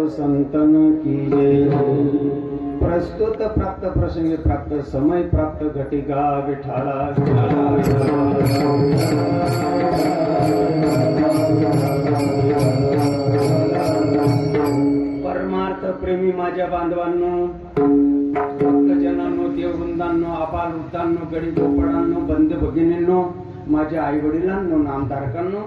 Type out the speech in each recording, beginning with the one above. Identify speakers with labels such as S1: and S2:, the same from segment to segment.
S1: साधु संतन की जय। प्रस्तुत प्राप्त प्रसंगी प्राप्त समय प्राप्त घटिका विठाला परमार्थ प्रेमी माझ्या बांधवांनो, भक्तजनांनो, देववृंदांनो, आबालवृद्धांनो, गरीब गोपाळांनो, बंधू भगिनींनो, माझ्या आई वडिलांनो, नामधारकांनो,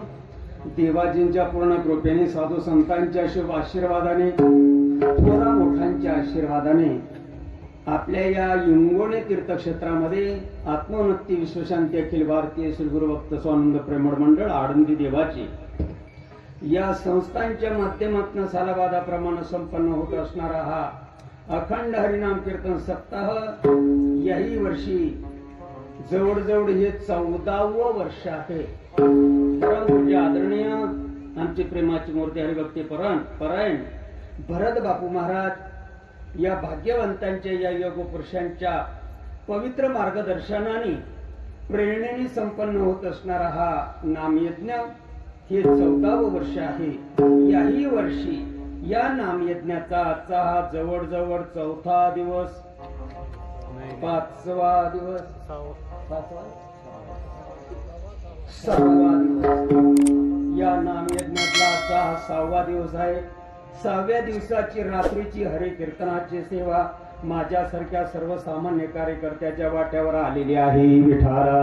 S1: देवाजींच्या पूर्ण कृपेने साधू संतांच्या शुभ आशीर्वादाने थोरा मोठ्यांच्या आशीर्वादाने आपल्या या इंगोणे तीर्थक्षेत्रामध्ये आत्मोन्नती विश्वशांती अखिल भारतीय श्री गुरु भक्त स्वानंद प्रेमळ मंडळ आळंदी देवाची या संस्थांच्या माध्यमातून सालाबादाप्रमाणे संपन्न होत असणारा हा अखंड हरिनाम कीर्तन सप्ताह याही वर्षी जवळजवळ हे 14वे वर्ष आहे। परमपूज्य आदरणीय आमचे प्रेमाची मूर्ती हरिभक्ती परायण भरत बापू महाराज या भाग्यवंतांच्या या योग पुरुषांच्या पवित्र मार्गदर्शनाने प्रेरणेने संपन्न होत असणारा हा नामयज्ञ हे 14वे वर्ष आहे। याही वर्षी या नामयज्ञाचा आजचा हा जवळजवळ 4था दिवस, 5वा दिवस, 6वा दिवस, या नामयज्ञातला आजचा हा 6वा दिवस आहे। 6व्या दिवसाची रात्रीची हरी कीर्तनाची सेवा माझ्यासारख्या सर्वसामान्य कार्यकर्त्याच्या वाट्यावर आलेली आहे। विठाला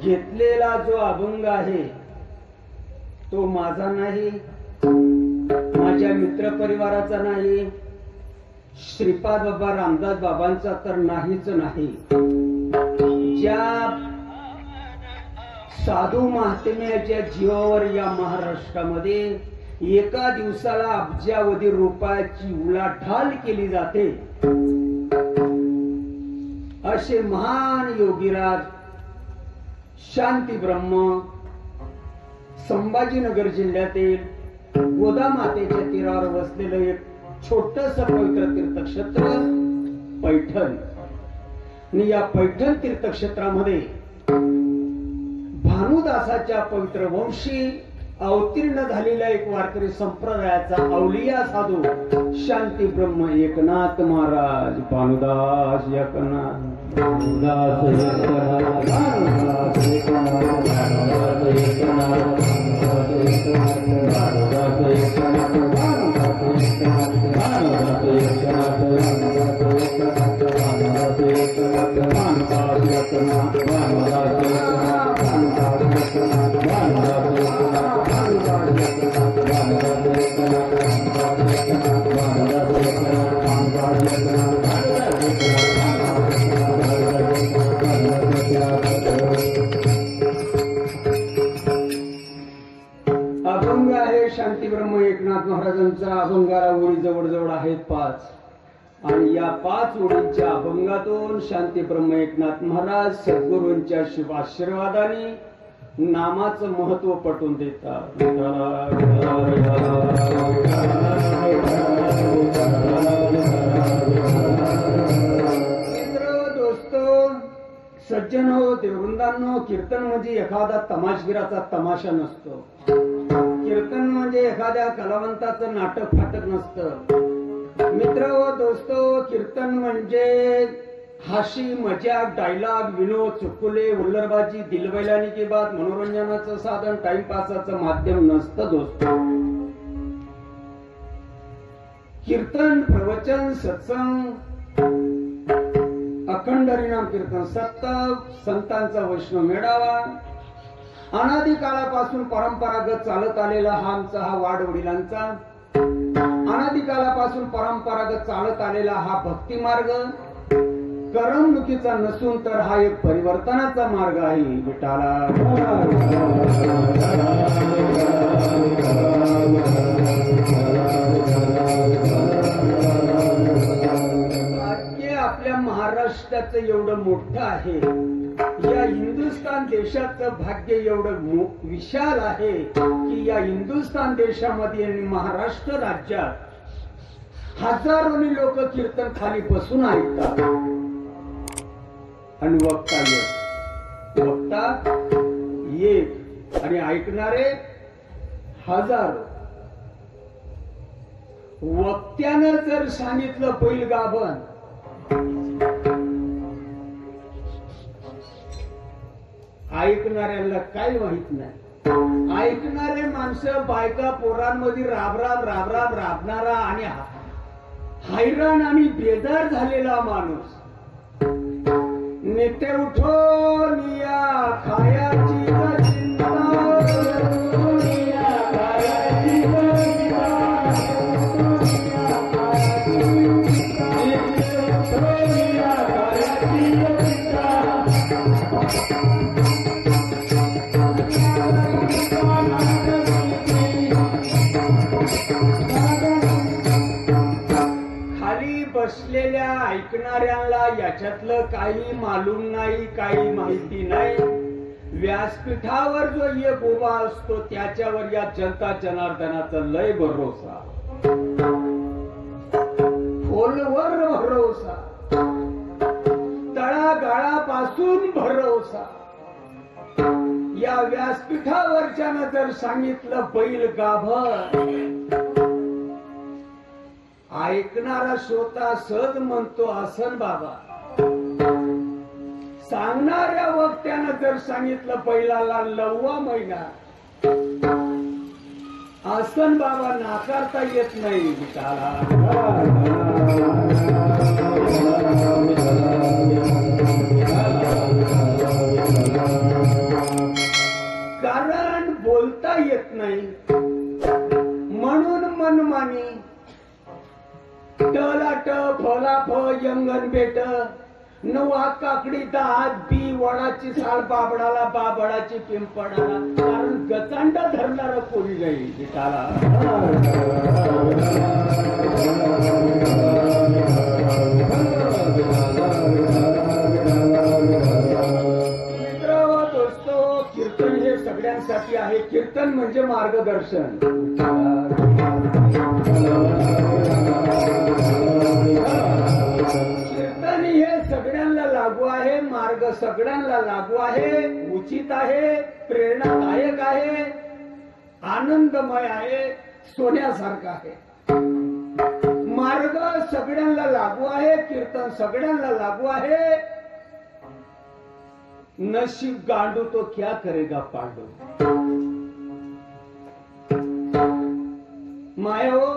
S1: घेतलेला जो अभंग आहे तो माझा नाही, माझ्या मित्र परिवाराचा नाही, श्रीपाद बाबा रामदास बाबांचा तर नाहीच नाही। ज्या साधू महात्म्याच्या जीवावर या महाराष्ट्रामध्ये एका दिवसाला अब्जावधी रुपयाची उलाढाल केली जाते असे महान योगीराज शांती ब्रह्म संभाजीनगर जिल्ह्यातील गोदा मातेच्या तीरावर वसलेलं एक छोटस पवित्र तीर्थक्षेत्र पैठण। आणि या पैठण तीर्थक्षेत्रामध्ये भानुदासाच्या पवित्र वंशी अवतीर्ण झालेल्या एक वारकरी संप्रदायाचा अवलिया साधू शांती ब्रह्म एकनाथ महाराज। भानुदास एकनाथ, भानुदास एकनाथ, भानुदास एकनाथ, भानुदास एकनाथ, भानुदास एकनाथ, भानुदास एकनाथ, भानुदास एकनाथ, भानुदास एकनाथ, भानुदास एकनाथ, भानुदास एकनाथ, भानुदास एकनाथ, भानुदास एकनाथ, भानुदास एकनाथ, अभंग आहे शांती ब्रह्म एकनाथ महाराजांचा। अभंगाला ओळी जवळजवळ आहेत 5 आणि या 5 ओळींच्या अभंगातून शांती ब्रह्म एकनाथ महाराज सद्गुरूंच्या शुभ आशीर्वादाने नामाचं महत्व पटवून देतात। मित्र दोस्तो सज्जन हो, देववृंदांनो, कीर्तन म्हणजे एखादा तमाशगिराचा तमाशा नसतो। कीर्तन म्हणजे एखाद्या कलावंताचं नाटक फाटक नसतं। मित्र हो दोस्तो, कीर्तन म्हणजे हाशी मजाक डायलॉग विनोद चुटकुले हुल्लडबाजी दिलबैलानी की बात मनोरंजनाचं साधन टाइमपासाचं माध्यम नसतं दोस्त। कीर्तन प्रवचन सत्संग अखंड हरिनाम कीर्तन सप्ताह संतांचा वैष्णव मेळावा अनादी काळापासून परंपरागत चालत आलेला हा आमचा हा वाडवडिलांचा अनादी काळापासून परंपरागत चालत आलेला हा भक्ती मार्ग करमणुकीचा नसून तर हा एक परिवर्तनाचा मार्ग आहे। विठाला आपल्या महाराष्ट्राचं एवढं मोठं आहे, या हिंदुस्थान देशाचं भाग्य एवढं विशाल आहे की या हिंदुस्थान देशामध्ये आणि महाराष्ट्र राज्यात हजारोनी लोक कीर्तन खाली बसून ऐकतात। आणि वक्ता एक. वक्ता एक आणि ऐकणारे हजारो. वक्त्यानं जर सांगितलं बैल गाभण, ऐकणाऱ्याला काही माहित नाही. ऐकणारे माणसं बायका पोरांमध्ये राबराब राबराब राबणारा आणि हैराण आणि बेजार झालेला माणूस. नेते उठून या खायाची चिंता, बसलेल्या ऐकणाऱ्यांना याच्यातलं काही मालूम नाही, काही माहिती नाही. व्यासपीठावर जो एक उभा असतो त्याच्यावर या जनता जनार्दनाचा लय भरोसा, खोलवर भरोसा, तळागाळापासून भरोसा. या व्यासपीठावरच्यानं जर सांगितलं बैल गाभण, ऐकणारा श्रोता सहज म्हणतो आसन बाबा. सांगणाऱ्या वक्त्यानं जर सांगितलं बैलाला 9वा महिना, आसन बाबा नाकारता येत नाही. कारण बोलता येत नाही म्हणून मनमानी टलाट फलाफ यंगण बेट, 9 काकडी 10 बी, वडाची साल बाबडाला, बाबडाची पिंपडाला. कारण गचांड धरणार कोणी नाही. मित्र दोस्तो, कीर्तन हे सगळ्यांसाठी आहे. कीर्तन म्हणजे मार्गदर्शन. कीर्तन हे सगळ्यांना लागू आहे. मार्ग सगळ्यांना लागू आहे. उचित आहे, प्रेरणादायक आहे, आनंदमय आहे, सोन्यासारखा आहे. मार्ग सगळ्यांना लागू आहे. कीर्तन सगळ्यांना लागू आहे. नशीब गांडू तो क्या करेगा पांडू. माया हो,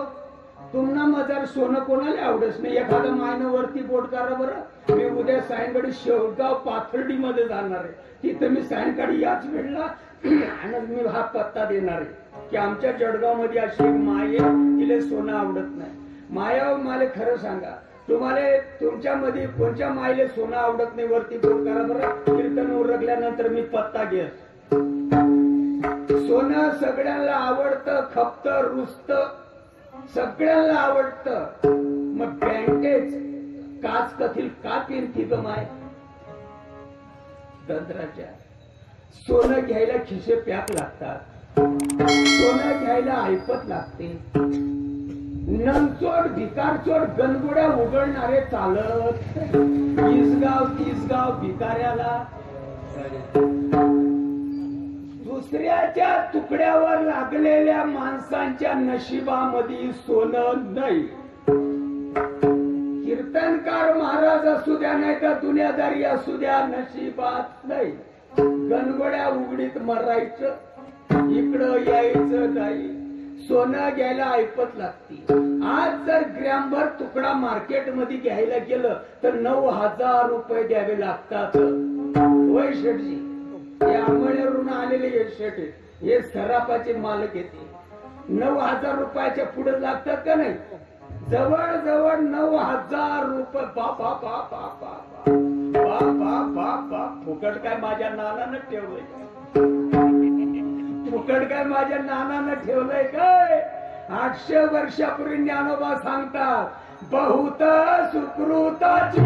S1: तुम्हाला मजार सोनं कोणाला आवडत नाही. एखादं मायनं वरती बोट करा बरं. मी उद्या सायंकाळी शेवगाव पाथर्डी मध्ये जाणार आहे. तिथं मी सायंकाळी याच वेळेला आणि मी हा पत्ता देणार आहे की आमच्या जळगाव मध्ये अशी एक माय आहे, तिला सोनं आवडत नाही. माया मला खरं सांगा, तुम्हाला तुमच्यामध्ये कोणत्या मायले सोनं आवडत नाही वरती बोट करा बरं. कीर्तन उरकल्यानंतर मी पत्ता घेत. सोनं सगळ्यांना आवडतं, खपतं, रुजतं, सगळ्यांना आवडतं. मग बँकेच काच कथील का पिंती माय दंत्राच्या. सोनं घ्यायला खिशे पॅक लागतात. सोनं घ्यायला ऐपत लागते. नमचोड भिकारचोड गणगोड्या उघडणारे चालत 30 गाव भिकाऱ्याला. दुसऱ्याच्या तुकड्यावर लागलेल्या माणसांच्या नशिबामध्ये सोनं नाही. कीर्तनकार महाराज असू द्या नाही तर दुनियादारी असू द्या, नशिबात नाही. गणगोड्या उघडीत मरायचं, इकडं यायचं नाही. सोनं घ्यायला ऐपत लागते. आज जर ग्रॅमभर तुकडा मार्केटमध्ये घ्यायला गेलं तर 9,000 रुपये द्यावे लागतात. वय शेठजी, हे आंबळनेरून आलेले हे शेठ हे सराफाचे मालक येते. 9,000 रुपयाच्या पुढे लागतात का नाही. जवळ 9,000 रुपये. बापा बापा बापा बापा बापा. फुकट काय माझ्या नानानं ठेवलंय. फुकट काय माझ्या नानानं ठेवलंय काय. 800 वर्षापूर्वी ज्ञानोबा सांगतात, बहुत सुकृताची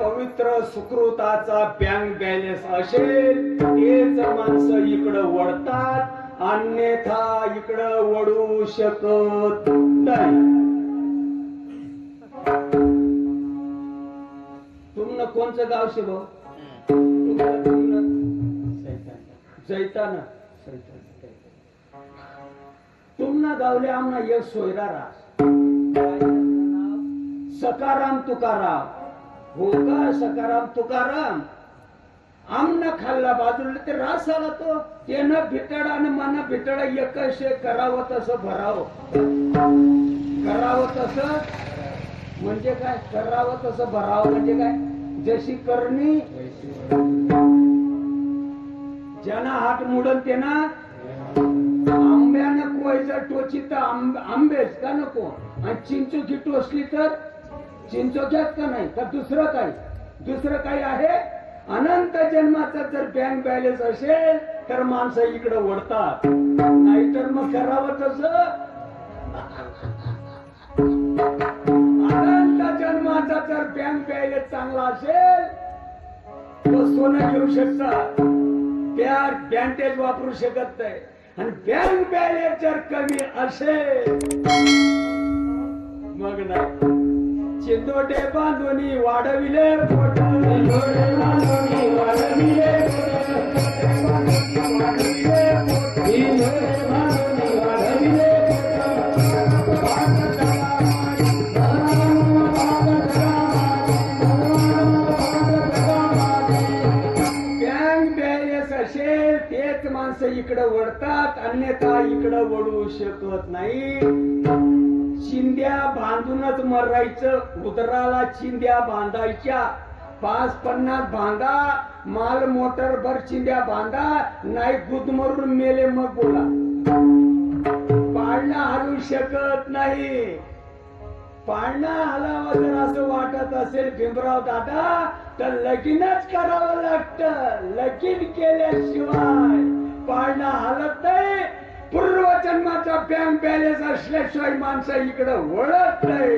S1: पवित्र सुकृताचा बँक बॅलन्स असेल तेच माणसं इकडं वळतात, अन्यथा इकडं वळू शकत नाही. तुमनं कोणचं गाव शे भाऊ? जैतान. तुमना गावले आमना एक सोयरा रास सकाराम तुकाराम. हो का? सकाराम तुकाराम आमना खाल्ला बाजूला ते रास आला तो त्यानं भितडा आणि मना भितडा एकच करावं तसं भरावं. करावं तसं म्हणजे काय? करावं तसं भरावं म्हणजे काय? जशी करणी ज्यांना हात मुडल त्यांना आंब्यानं कोयचं टोची तर आंबेच का नको, आणि चिंचोकी टोचली तर चिंचोक्यात का नाही, तर दुसरं काही दुसरं काही आहे. अनंत जन्माचा जर बँक बॅलन्स असेल तर माणसं इकडं वळतात, नाहीतर मग करावं तसं. अनंत जन्माचा जर बँक बॅलन्स चांगला असेल तो सोनं घेऊ शकतात, त्या बँडेज वापरू शकत नाही. आणि बँक बॅलन्स जर कमी असेल मग नाही. चिंदोटे बांधूनी वाढविले पोट, चिंदोटे बांधूनी वाढविले पोट, चिंदोटे बांधूनी वाढविले बँक बॅलन्स असेल तेच माणसं इकडं वळतात, अन्यथा इकडं वळू शकत नाही. चिंध्या बांधूनच मरायचं. उदराला चिंध्या बांधायच्या. 5-50 बांधा, माल मोटर भर चिंध्या बांधा, नाही गुदमरून मेले मग बोला. पाळणा हलू शकत नाही. पाळणा हलावं जर असं वाटत असेल भीमराव दादा तर लगीनच करावं लागतं. लगीन केल्याशिवाय पाळणा हलत नाही. पूर्वजन्माचा बँक बॅलन्स असल्याशिवाय माणसं इकडं वळत नाही.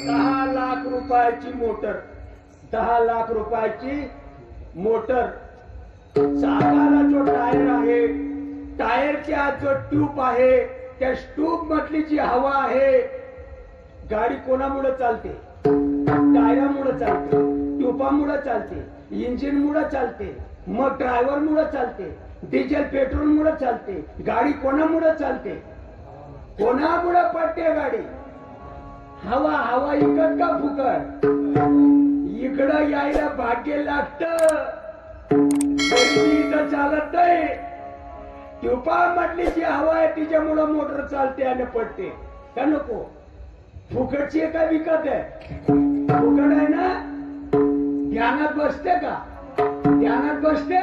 S1: 10 लाख रुपयाची मोटर, 10 लाख रुपयाची मोटर. चाकाला जो टायर आहे, टायरच्या जो ट्यूब आहे, त्या ट्यूब मधली जी हवा आहे, गाडी कोणामुळे चालते? टायरामुळे चालते, ट्यूबामुळे चालते, इंजिन मुळे चालते, मग ड्रायव्हर मुळे चालते, डिझेल पेट्रोल मुळे चालते. गाडी कोणामुळे चालते? कोणामुळे पडते गाडी? हवा. हवा इकड का फुकट? इकडं यायला भाग्य लागत. इथं चालत नाही. ट्यूबा म्हटली जी हवा आहे तिच्यामुळे मोटर चालते आणि पडते का नको? फुकटची आहे का विकत आहे? फुकट आहे ना. ध्यानात बसते का? ध्यानात बसते.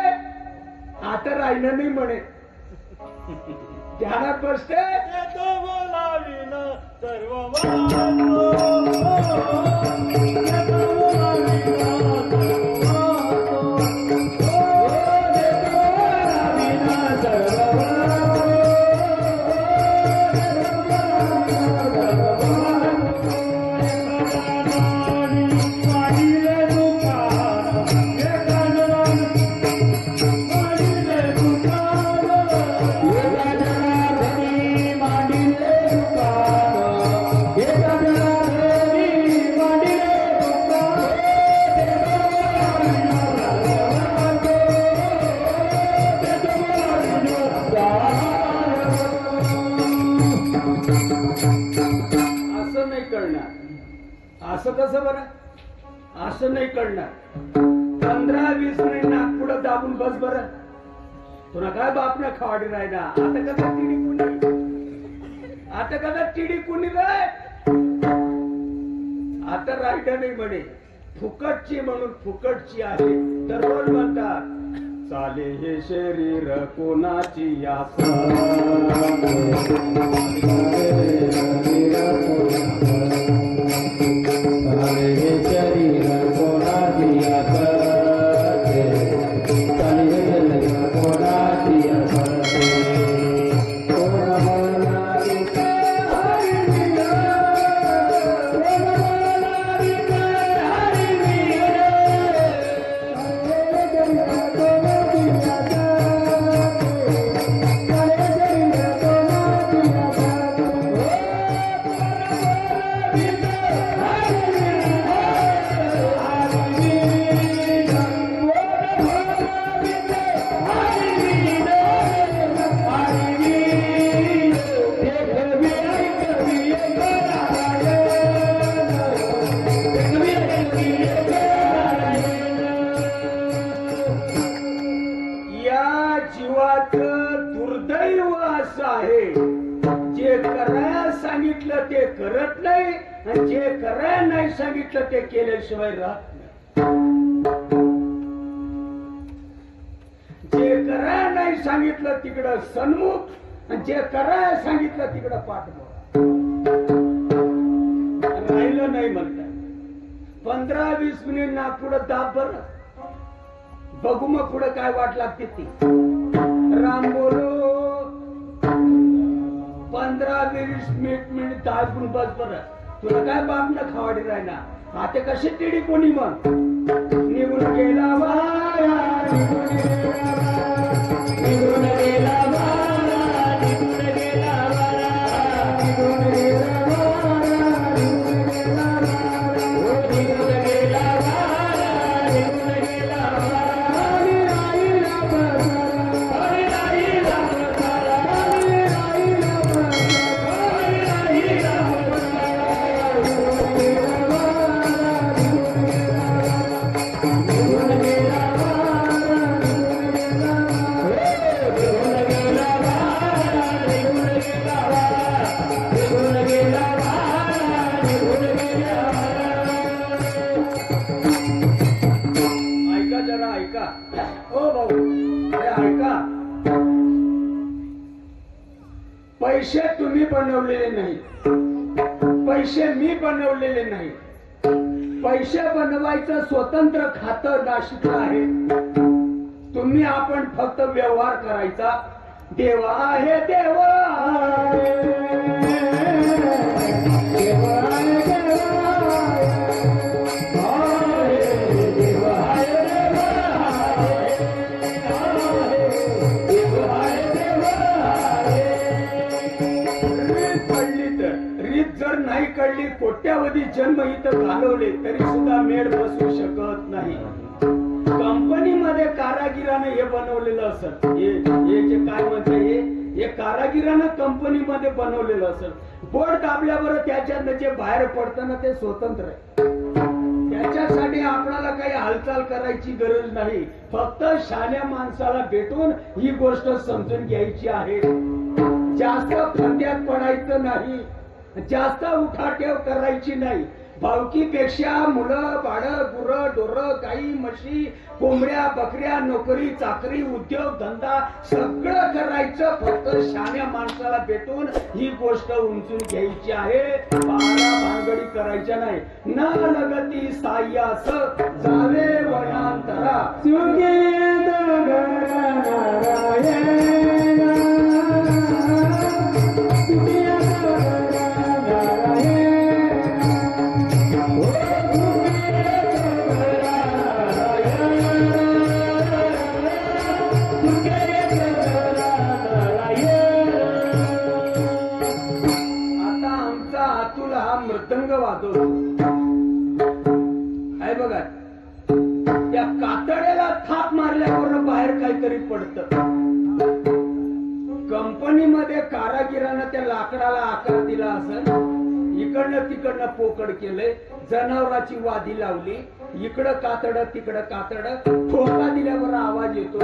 S1: आता राहिलं नाही म्हणे. ध्यानात बसते. असं कसं बरं? असं नाही कळणार. 15-20 मिनिट नागपुढं दाबून बस बरं. तुला काय बापना खावाडी राहिला. आता कसा टिडी कुणी, आता कसा टिडी कुणी रे? आता राहिलं नाही म्हणे, फुकटची म्हणून फुकटची आहे. तर रोज म्हणतात चाले हे शरीर कोणाची आसा, चाले हे शरीर कोणाची आसा, चाले हे शरीर कोणाची आसा. दुर्दैव असं आहे, जे करायला सांगितलं ते करत नाही आणि जे करायला नाही सांगितलं ते केल्याशिवाय राहत नाही. जे करायला नाही सांगितलं तिकडं सन्मुख आणि जे करायला सांगितलं तिकडं पाठबळ. राहिलं नाही म्हणतात 15-20 मिनिट ना पुढं दाब बर, बघू मग पुढं काय वाट लागते ती. राम बोलो 15-20 मिनिट दाबून बस बर, तुला काय बाप न खावाडी राहिना. आता कशी तिडी कोणी मग निघून गेला वाया, निघून गेला वाया, निघून गेला वाया, निघून गेला वाया, निघून गेला वाया, निघून गेला वाया, निघून गेला वाया. पैसे तुम्ही बनवलेले नाही, पैसे मी बनवलेले नाही. पैसे बनवायचं स्वतंत्र खातं नाशिकला आहे. तुम्ही आपण फक्त व्यवहार करायचा. देवा आहे देवा, नाही कळली, कोट्यावधी जन्म इथं घालवले तरी सुद्धा मेळ बसू शकत नाही. कंपनीमध्ये कारागिरानं हे बनवलेलं असत, हे जे काय म्हणते हे कारागिरानं कंपनीमध्ये बनवलेलं असत. बोट दाबल्यावर त्याच्यातनं जे बाहेर पडतं ना ते स्वतंत्र आहे. त्याच्यासाठी आपल्याला काही हालचाल करायची गरज नाही. फक्त शहाण्या माणसाला भेटून ही गोष्ट समजून घ्यायची आहे. जास्त फंद्यात पडायचं नाही, जास्त उठाठेव करायची नाही. भावकीपेक्षा मुलं बाळं गुरं डोरं गाई म्हशी कोंबड्या बकऱ्या नोकरी चाकरी उद्योग धंदा सगळं करायचं. फक्त शहाण्या माणसाला भेटून ही गोष्ट उंचून घ्यायची आहे. बाळा भानगडी करायच्या नाही. न लगती साह्यास जावे वनांतरा मृदंग वाजवतो आहे बघा. त्या कातड्याला थाप मारल्यावर बाहेर काहीतरी पडतं. कंपनीमध्ये कारागिरानं त्या लाकडाला आकार दिला असेल, इकडनं तिकडनं पोकड केलंय, जनावराची वादी लावली, इकडं कातड तिकडं कातड, ठोका दिल्यावर आवाज येतो.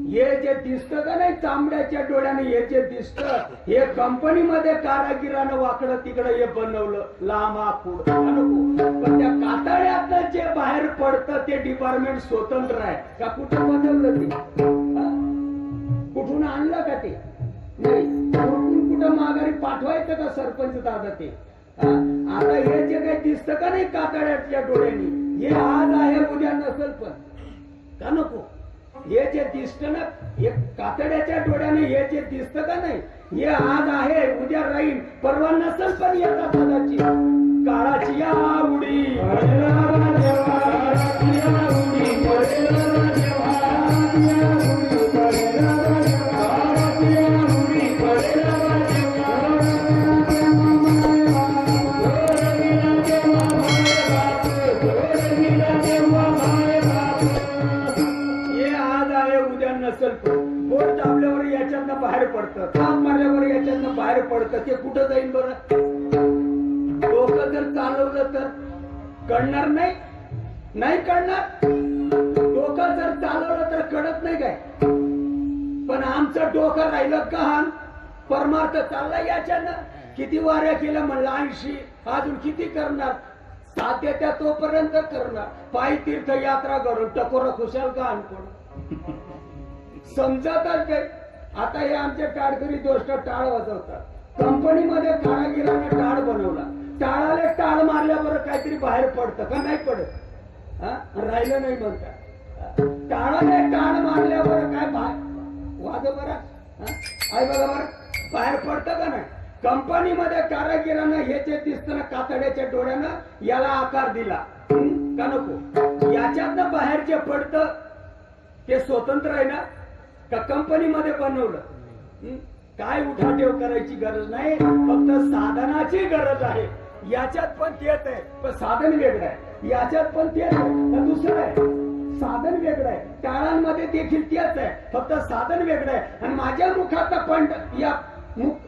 S1: हे जे दिसतं का नाही चांबड्याच्या डोळ्याने हे जे दिसतं हे कंपनीमध्ये कारागिरानं वाकडं तिकडं हे बनवलं लांब आखूड पण त्या कातड्यातनं जे बाहेर पडतं ते डिपार्टमेंट स्वतंत्र आहे का कुठं बनवलं ते कुठून आणलं का ते नाही कुठं माघारी पाठवायचं का सरपंच दादा ते आता हे जे काही दिसतं का नाही कातड्याच्या डोळ्याने हे आज आहे उद्या नसेल पण का नको हे जे दिसत ना हे कातड्याच्या डोळ्याने हे जे दिसतं का नाही हे आज आहे उद्या राहील परवा नसेल पण येतात कदाचित काळाची आवडी बोट दाबल्यावर याच्यातनं बाहेर पडतं थाप मारल्यावर याच्यातनं बाहेर पडतं ते कुठं जाईल बरं डोकं जर चालवलं तर कळणार नाही नाही कळणार डोकं जर चालवलं तर कळत नाही काय पण आमचं डोकं राहिलं गहाण परमार्थ चालला याच्यानं किती वाऱ्या केल्या म्हणलं 80 अजून किती करणार साध्य त्या तोपर्यंत करणार पायी तीर्थ यात्रा करून टकोर खुशाल गहाण पड समजतच काय आता हे आमचे टाळकरी दोस्त टाळ वाजवतात कंपनीमध्ये कारागिराने टाळ बनवला टाळाला टाळ मारल्यावर काहीतरी बाहेर पडतं का नाही पडत राहिलं नाही म्हणतात टाळाने टाळ मारल्यावर काय वाद बरा आहे बरोबर बाहेर पडतं का नाही कंपनीमध्ये कारागिरानं हे जे दिसतं ना कातड्याच्या डोळ्यानं याला आकार दिला का नको याच्यातनं बाहेर जे पडतं ते स्वतंत्र आहे ना का कंपनीमध्ये बनवलं काय उठाठेव करायची गरज नाही फक्त साधनाची गरज आहे याच्यात पण तेच आहे पण साधन वेगळं आहे याच्यात पण तेच आहे तर दुसरं आहे साधन वेगळं आहे टाळांमध्ये देखील तेच आहे फक्त साधन वेगळं आहे आणि माझ्या मुखात पण या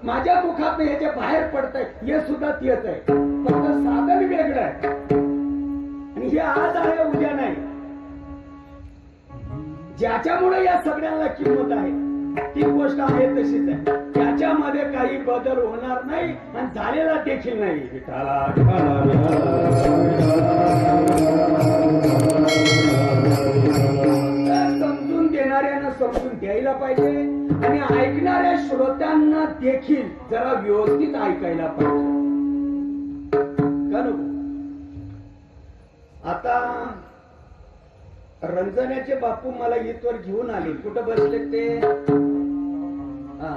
S1: माझ्या मुखात हे जे बाहेर पडतंय हे सुद्धा तेच आहे फक्त साधन वेगळं आहे आणि हे आज आहे उद्या नाही ज्याच्यामुळे या सगळ्यांना किंमत आहे ती गोष्ट आहे तशीच आहे त्याच्यामध्ये काही बदल होणार नाही आणि झालेला देखील नाही समजून देणाऱ्यांना समजून द्यायला पाहिजे आणि ऐकणाऱ्या श्रोत्यांना देखील जरा व्यवस्थित ऐकायला पाहिजे का नको आता रंजण्याचे बापू मला इथवर घेऊन आले कुठं बसले ते हा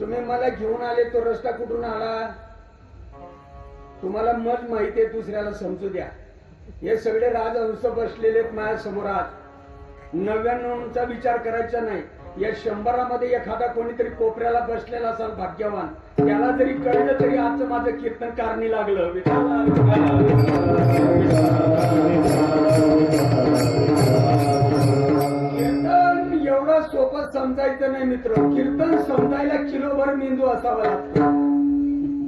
S1: तुम्ही मला घेऊन आले तो रस्ता कुठून आला तुम्हाला मत माहिती आहे दुसऱ्याला समजू द्या हे सगळे राजहंस बसलेले माझ्या समोरात 99चा विचार करायचा नाही या 100मध्ये एखादा कोणीतरी कोपऱ्याला बसलेला असाल भाग्यवान त्याला जरी कळलं तरी आजचं माझं कीर्तन कारणी लागलं कीर्तन एवढं सोपं समजायचं नाही मित्र कीर्तन समजायला किलोभर मेंदू असावा लागतो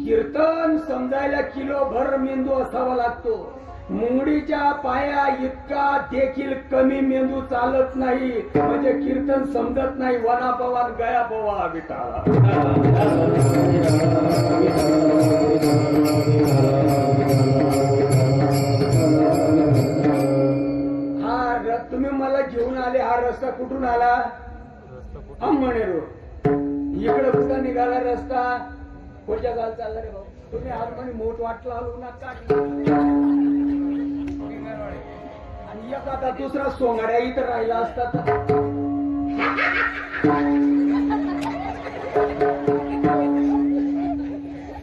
S1: कीर्तन समजायला किलोभर मेंदू असावा लागतो मुंगडीच्या पाया इतका देखील कमी मेंदू चालत नाही म्हणजे कीर्तन समजत नाही वना पवान गया पवा विटाळा हा तुम्ही मला घेऊन आले हा रस्ता कुठून आला अंमणे रोड इकडे कुठं निघाला रस्ता कोणत्या गाल चालला रे भाऊ तुम्ही आज म्हणे मोठ वाटला आलो ना का आणि एक आता दुसरा सोंगाड्या इथं राहिला असता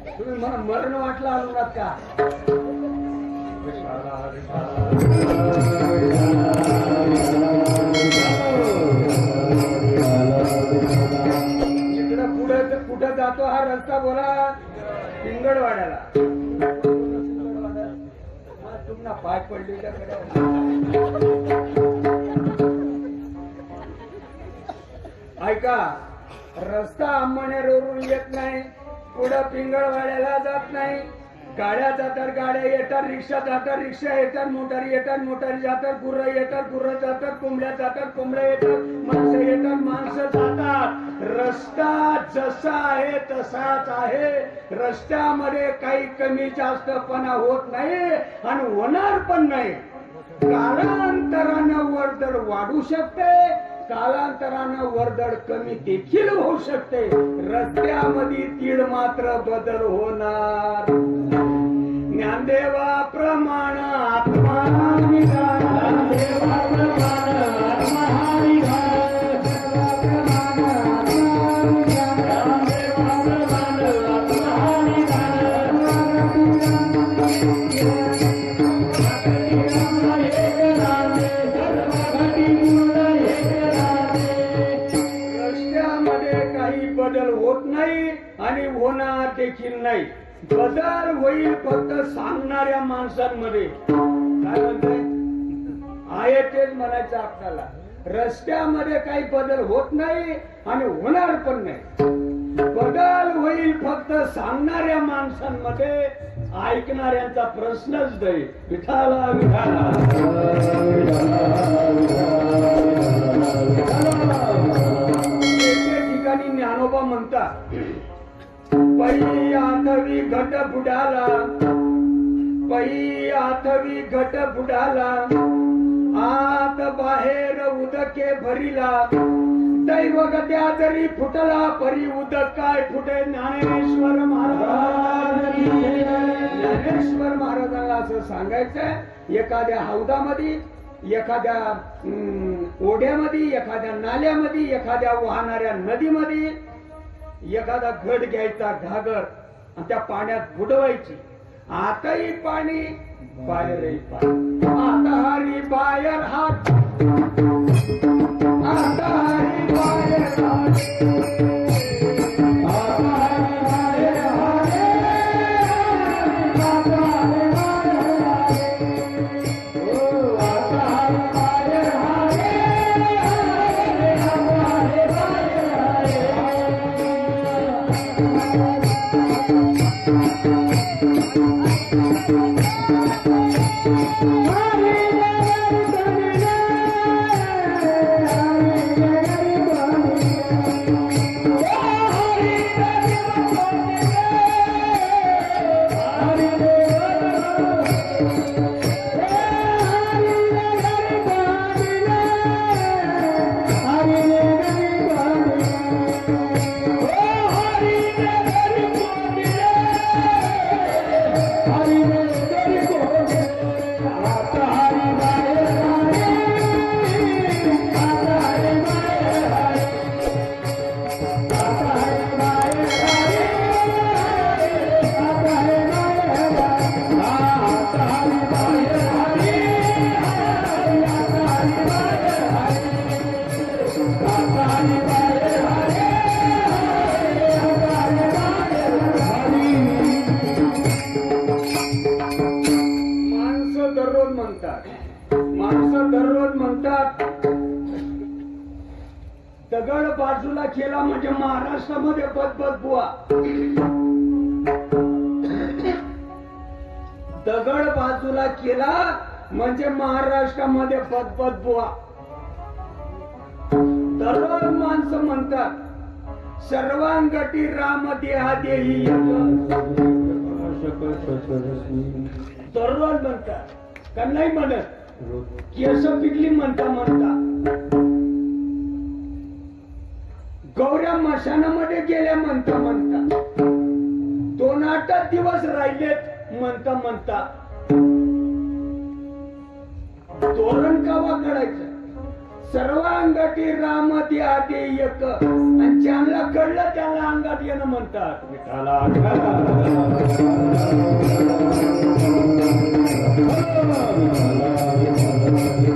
S1: तुम्ही मला मरण वाटला आलो ना का इकडं कुठं जातो हा रस्ता बोला पिंगळवाड्याला तुम्हाला पाय पडली ऐका रस्ता अंमनेरवरून येत नाही पुढं पिंगळवाड्याला जात नाही गाड्या जातात, गाड्या येतात, रिक्षा जातात, रिक्षा येतात, मोटारी येतात, मोटारी जातात, गुर्र येतात, गुर्र जातात, कोंबड्या जातात, कोंबड्या येतात, माणसं येतात, माणसं जातात. रस्ता जसा आहे तसाच आहे. रस्त्यामध्ये काही कमी जास्तपणा होत नाही आणि होणार पण नाही. कालांतरानं वर्दळ वाढू शकते, कालांतरानं वर्दळ कमी देखील होऊ शकते. रस्त्यामध्ये तीळ मात्र बदल होणार. ज्ञानदेवाप्रमाण आत्मा निघाला, ज्ञानदेवाप्रमाण आत्मा निघाला, ज्ञानदेवाप्रमाण आत्मा रस्त्यामध्ये काही बदल होत नाही आणि होणार देखील नाही. बदल होईल फक्त सांगणाऱ्या माणसांमध्ये. काय म्हणताय? आहे तेच म्हणायचं आपल्याला. रस्त्यामध्ये काही बदल होत नाही आणि होणार पण नाही. बदल होईल फक्त सांगणाऱ्या माणसांमध्ये. ऐकणाऱ्यांचा प्रश्नच नाही. विठाला विठाला एके ठिकाणी ज्ञानोबा म्हणतात, पै आठवी घट बुडाला, पै आठवी घट बुडाला, आत बाहेर उदके भरिला, दैवगत्या जरी फुटला परी उदक काय फुटे. ज्ञानेश्वर महाराज, ज्ञानेश्वर महाराजांना असं सांगायचं, एखाद्या हौदामध्ये, एखाद्या ओढ्यामध्ये, एखाद्या नाल्यामध्ये, एखाद्या वाहणाऱ्या नदीमध्ये एखादा घट घ्यायचा, घागर, आणि त्या पाण्यात बुडवायची. आताही पाणी, बाहेरही पाणी. आता हरी बाहेर हात, आता हरी बाहेर हात, आता हरी बाहेर हात, आता हरी बाहेर हात, ओ आता हरी बाहेर हात, आता हरी बाहेर दगड बाजूला केला म्हणजे महाराष्ट्रामध्ये बदबद बुवा. दगड बाजूला केला म्हणजे महाराष्ट्रामध्ये बदबद बुवा. दररोज माणसं म्हणतात सर्वांगटी राम देहा देही. दररोज म्हणतात का नाही म्हणत? केस पिकली म्हणता गौऱ्या मशानामध्ये गेल्या म्हणता 2-8 दिवस राहिलेत म्हणता तोरण कावा कळायचं. सर्वांगटी राम द्या दे एक, आणि ज्यांना कळलं त्याला अंगात येणं म्हणतात. विठाला